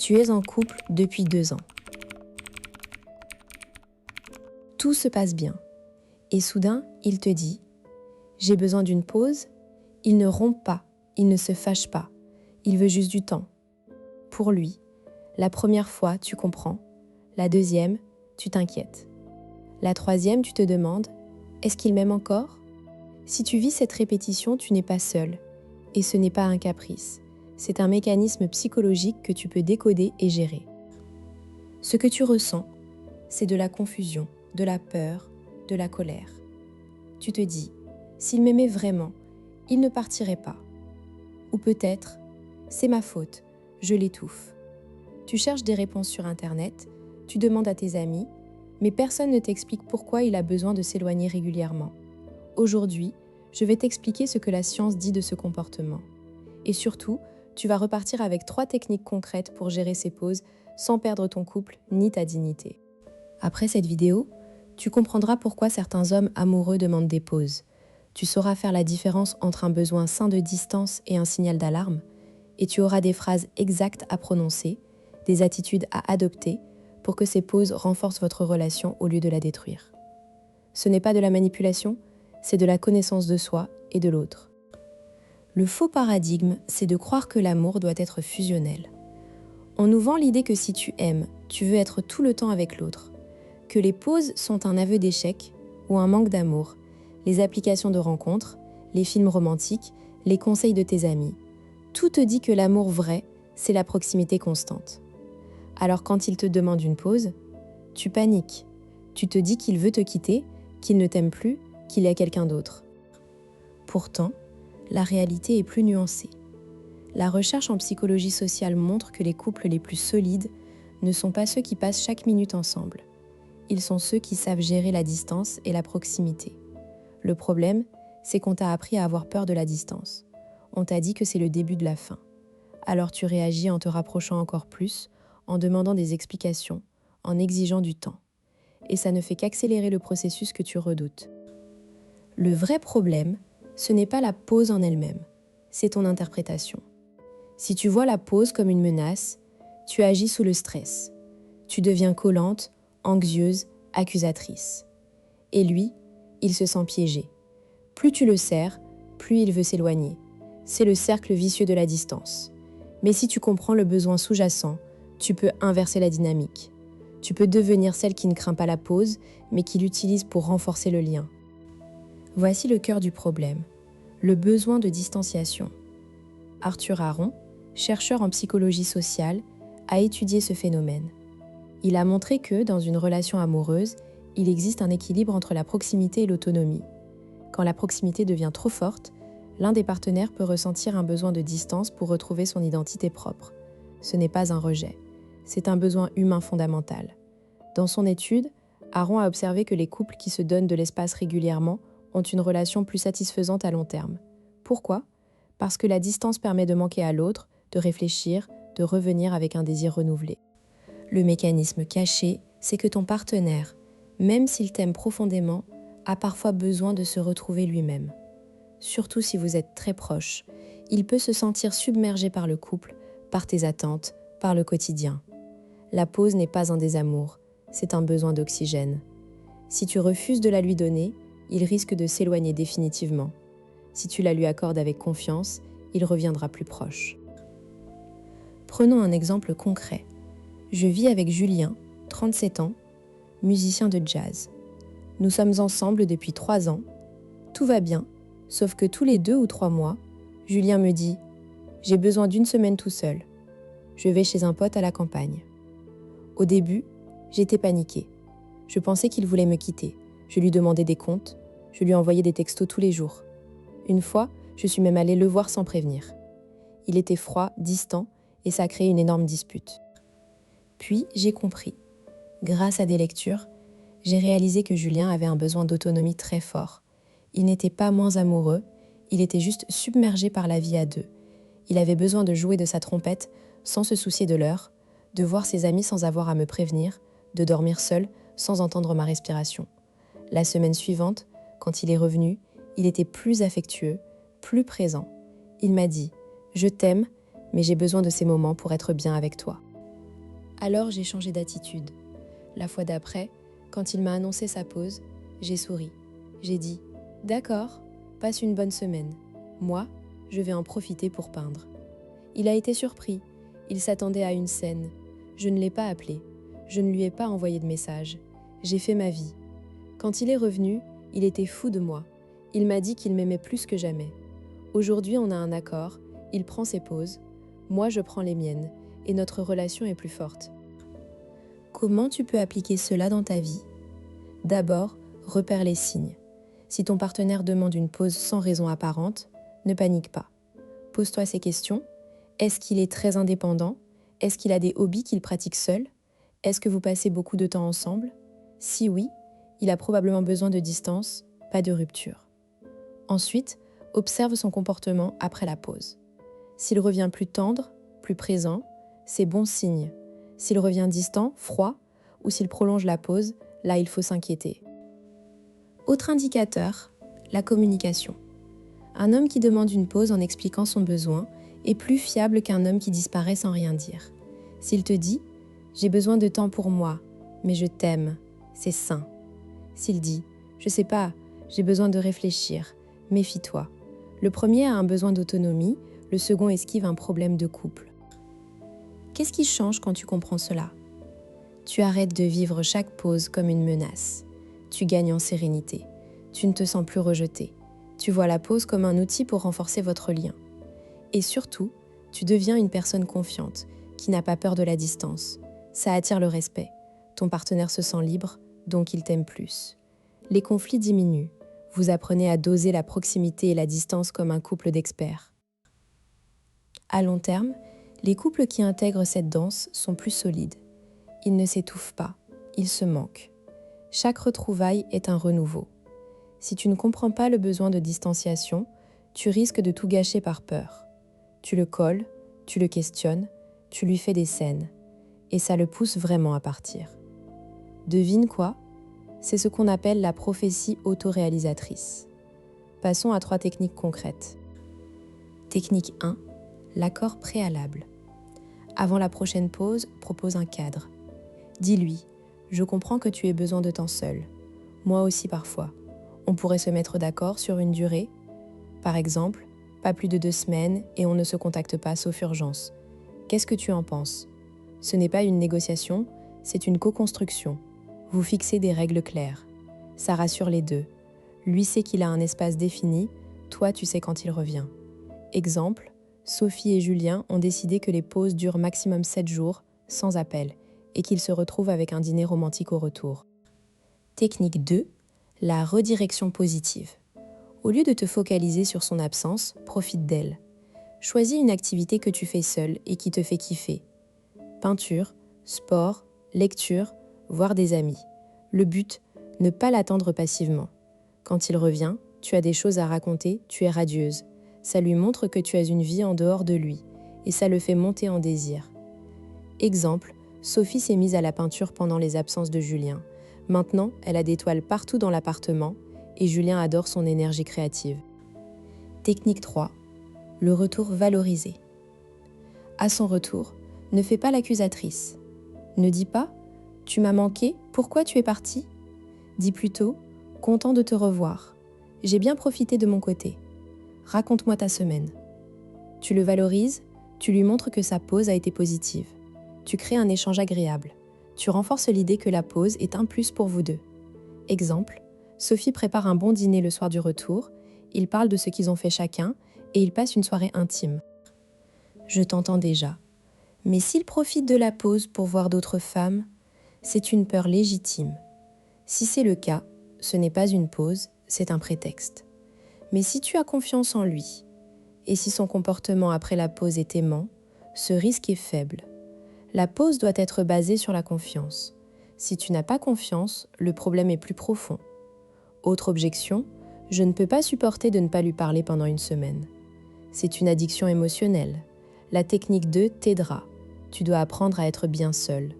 Tu es en couple depuis 2 ans. Tout se passe bien. Et soudain, il te dit « J'ai besoin d'une pause ». Il ne rompt pas, il ne se fâche pas. Il veut juste du temps. Pour lui, la première fois, tu comprends. La deuxième, tu t'inquiètes. La troisième, tu te demandes « Est-ce qu'il m'aime encore ?» Si tu vis cette répétition, tu n'es pas seul. Et ce n'est pas un caprice. C'est un mécanisme psychologique que tu peux décoder et gérer. Ce que tu ressens, c'est de la confusion, de la peur, de la colère. Tu te dis « S'il m'aimait vraiment, il ne partirait pas. » Ou peut-être « C'est ma faute, je l'étouffe. » Tu cherches des réponses sur Internet, tu demandes à tes amis, mais personne ne t'explique pourquoi il a besoin de s'éloigner régulièrement. Aujourd'hui, je vais t'expliquer ce que la science dit de ce comportement. Et surtout, tu vas repartir avec 3 techniques concrètes pour gérer ces pauses sans perdre ton couple ni ta dignité. Après cette vidéo, tu comprendras pourquoi certains hommes amoureux demandent des pauses. Tu sauras faire la différence entre un besoin sain de distance et un signal d'alarme, et tu auras des phrases exactes à prononcer, des attitudes à adopter pour que ces pauses renforcent votre relation au lieu de la détruire. Ce n'est pas de la manipulation, c'est de la connaissance de soi et de l'autre. Le faux paradigme, c'est de croire que l'amour doit être fusionnel. On nous vend l'idée que si tu aimes, tu veux être tout le temps avec l'autre, que les pauses sont un aveu d'échec ou un manque d'amour, les applications de rencontres, les films romantiques, les conseils de tes amis. Tout te dit que l'amour vrai, c'est la proximité constante. Alors quand il te demande une pause, tu paniques. Tu te dis qu'il veut te quitter, qu'il ne t'aime plus, qu'il y a quelqu'un d'autre. Pourtant, la réalité est plus nuancée. La recherche en psychologie sociale montre que les couples les plus solides ne sont pas ceux qui passent chaque minute ensemble. Ils sont ceux qui savent gérer la distance et la proximité. Le problème, c'est qu'on t'a appris à avoir peur de la distance. On t'a dit que c'est le début de la fin. Alors tu réagis en te rapprochant encore plus, en demandant des explications, en exigeant du temps. Et ça ne fait qu'accélérer le processus que tu redoutes. Le vrai problème, ce n'est pas la pause en elle-même, c'est ton interprétation. Si tu vois la pause comme une menace, tu agis sous le stress. Tu deviens collante, anxieuse, accusatrice. Et lui, il se sent piégé. Plus tu le serres, plus il veut s'éloigner. C'est le cercle vicieux de la distance. Mais si tu comprends le besoin sous-jacent, tu peux inverser la dynamique. Tu peux devenir celle qui ne craint pas la pause, mais qui l'utilise pour renforcer le lien. Voici le cœur du problème, le besoin de distanciation. Arthur Aron, chercheur en psychologie sociale, a étudié ce phénomène. Il a montré que, dans une relation amoureuse, il existe un équilibre entre la proximité et l'autonomie. Quand la proximité devient trop forte, l'un des partenaires peut ressentir un besoin de distance pour retrouver son identité propre. Ce n'est pas un rejet, c'est un besoin humain fondamental. Dans son étude, Aron a observé que les couples qui se donnent de l'espace régulièrement ont une relation plus satisfaisante à long terme. Pourquoi ? Parce que la distance permet de manquer à l'autre, de réfléchir, de revenir avec un désir renouvelé. Le mécanisme caché, c'est que ton partenaire, même s'il t'aime profondément, a parfois besoin de se retrouver lui-même. Surtout si vous êtes très proches, il peut se sentir submergé par le couple, par tes attentes, par le quotidien. La pause n'est pas un désamour, c'est un besoin d'oxygène. Si tu refuses de la lui donner, il risque de s'éloigner définitivement. Si tu la lui accordes avec confiance, il reviendra plus proche. Prenons un exemple concret. Je vis avec Julien, 37 ans, musicien de jazz. Nous sommes ensemble depuis 3 ans. Tout va bien, sauf que tous les 2 ou 3 mois, Julien me dit « J'ai besoin d'une semaine tout seul. Je vais chez un pote à la campagne. » Au début, j'étais paniquée. Je pensais qu'il voulait me quitter. Je lui demandais des comptes. Je lui envoyais des textos tous les jours. Une fois, je suis même allée le voir sans prévenir. Il était froid, distant, et ça a créé une énorme dispute. Puis, j'ai compris. Grâce à des lectures, j'ai réalisé que Julien avait un besoin d'autonomie très fort. Il n'était pas moins amoureux, il était juste submergé par la vie à 2. Il avait besoin de jouer de sa trompette sans se soucier de l'heure, de voir ses amis sans avoir à me prévenir, de dormir seul sans entendre ma respiration. La semaine suivante, quand il est revenu, il était plus affectueux, plus présent. Il m'a dit « Je t'aime, mais j'ai besoin de ces moments pour être bien avec toi. » Alors j'ai changé d'attitude. La fois d'après, quand il m'a annoncé sa pause, j'ai souri. J'ai dit « D'accord, passe une bonne semaine. Moi, je vais en profiter pour peindre. » Il a été surpris. Il s'attendait à une scène. Je ne l'ai pas appelé. Je ne lui ai pas envoyé de message. J'ai fait ma vie. Quand il est revenu, il était fou de moi. Il m'a dit qu'il m'aimait plus que jamais. Aujourd'hui, on a un accord. Il prend ses pauses. Moi, je prends les miennes. Et notre relation est plus forte. Comment tu peux appliquer cela dans ta vie ? D'abord, repère les signes. Si ton partenaire demande une pause sans raison apparente, ne panique pas. Pose-toi ces questions. Est-ce qu'il est très indépendant ? Est-ce qu'il a des hobbies qu'il pratique seul ? Est-ce que vous passez beaucoup de temps ensemble ? Si oui, il a probablement besoin de distance, pas de rupture. Ensuite, observe son comportement après la pause. S'il revient plus tendre, plus présent, c'est bon signe. S'il revient distant, froid, ou s'il prolonge la pause, là il faut s'inquiéter. Autre indicateur, la communication. Un homme qui demande une pause en expliquant son besoin est plus fiable qu'un homme qui disparaît sans rien dire. S'il te dit « J'ai besoin de temps pour moi, mais je t'aime », c'est sain. S'il dit « Je sais pas, j'ai besoin de réfléchir », méfie-toi. Le premier a un besoin d'autonomie, le second esquive un problème de couple. Qu'est-ce qui change quand tu comprends cela ? Tu arrêtes de vivre chaque pause comme une menace. Tu gagnes en sérénité. Tu ne te sens plus rejeté. Tu vois la pause comme un outil pour renforcer votre lien. Et surtout, tu deviens une personne confiante, qui n'a pas peur de la distance. Ça attire le respect. Ton partenaire se sent libre, donc il t'aime plus. Les conflits diminuent. Vous apprenez à doser la proximité et la distance comme un couple d'experts. À long terme, les couples qui intègrent cette danse sont plus solides. Ils ne s'étouffent pas, ils se manquent. Chaque retrouvaille est un renouveau. Si tu ne comprends pas le besoin de distanciation, tu risques de tout gâcher par peur. Tu le colles, tu le questionnes, tu lui fais des scènes. Et ça le pousse vraiment à partir. Devine quoi ? C'est ce qu'on appelle la prophétie autoréalisatrice. Passons à 3 techniques concrètes. Technique 1, l'accord préalable. Avant la prochaine pause, propose un cadre. Dis-lui « Je comprends que tu aies besoin de temps seul. Moi aussi parfois. On pourrait se mettre d'accord sur une durée. Par exemple, pas plus de 2 semaines et on ne se contacte pas sauf urgence. Qu'est-ce que tu en penses ? Ce n'est pas une négociation, c'est une co-construction. Vous fixez des règles claires. Ça rassure les deux. Lui sait qu'il a un espace défini, toi tu sais quand il revient. Exemple, Sophie et Julien ont décidé que les pauses durent maximum 7 jours, sans appel, et qu'ils se retrouvent avec un dîner romantique au retour. Technique 2, la redirection positive. Au lieu de te focaliser sur son absence, profite d'elle. Choisis une activité que tu fais seule et qui te fait kiffer. Peinture, sport, lecture, voir des amis. Le but, ne pas l'attendre passivement. Quand il revient, tu as des choses à raconter, tu es radieuse. Ça lui montre que tu as une vie en dehors de lui, et ça le fait monter en désir. Exemple, Sophie s'est mise à la peinture pendant les absences de Julien. Maintenant, elle a des toiles partout dans l'appartement, et Julien adore son énergie créative. Technique 3, le retour valorisé. À son retour, ne fais pas l'accusatrice. Ne dis pas « Tu m'as manqué, pourquoi tu es partie ?» Dis plutôt « Content de te revoir. J'ai bien profité de mon côté. Raconte-moi ta semaine. » Tu le valorises, tu lui montres que sa pause a été positive. Tu crées un échange agréable. Tu renforces l'idée que la pause est un plus pour vous deux. Exemple, Sophie prépare un bon dîner le soir du retour, ils parlent de ce qu'ils ont fait chacun et ils passent une soirée intime. Je t'entends déjà. Mais s'il profite de la pause pour voir d'autres femmes, c'est une peur légitime. Si c'est le cas, ce n'est pas une pause, c'est un prétexte. Mais si tu as confiance en lui, et si son comportement après la pause est aimant, ce risque est faible. La pause doit être basée sur la confiance. Si tu n'as pas confiance, le problème est plus profond. Autre objection, je ne peux pas supporter de ne pas lui parler pendant une semaine. C'est une addiction émotionnelle. La technique 2 t'aidera. Tu dois apprendre à être bien seul.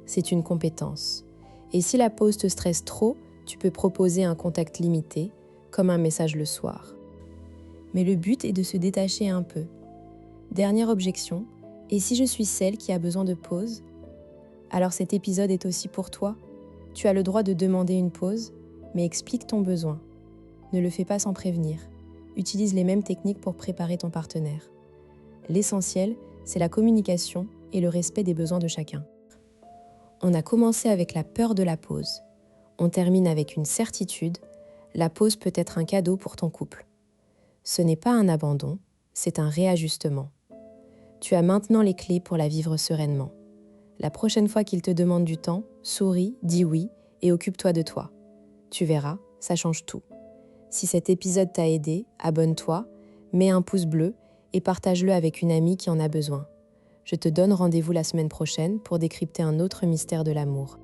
C'est une compétence. Et si la pause te stresse trop, tu peux proposer un contact limité, comme un message le soir. Mais le but est de se détacher un peu. Dernière objection, et si je suis celle qui a besoin de pause ? Alors cet épisode est aussi pour toi. Tu as le droit de demander une pause, mais explique ton besoin. Ne le fais pas sans prévenir. Utilise les mêmes techniques pour préparer ton partenaire. L'essentiel, c'est la communication et le respect des besoins de chacun. On a commencé avec la peur de la pause. On termine avec une certitude, la pause peut être un cadeau pour ton couple. Ce n'est pas un abandon, c'est un réajustement. Tu as maintenant les clés pour la vivre sereinement. La prochaine fois qu'il te demande du temps, souris, dis oui et occupe-toi de toi. Tu verras, ça change tout. Si cet épisode t'a aidé, abonne-toi, mets un pouce bleu et partage-le avec une amie qui en a besoin. Je te donne rendez-vous la semaine prochaine pour décrypter un autre mystère de l'amour.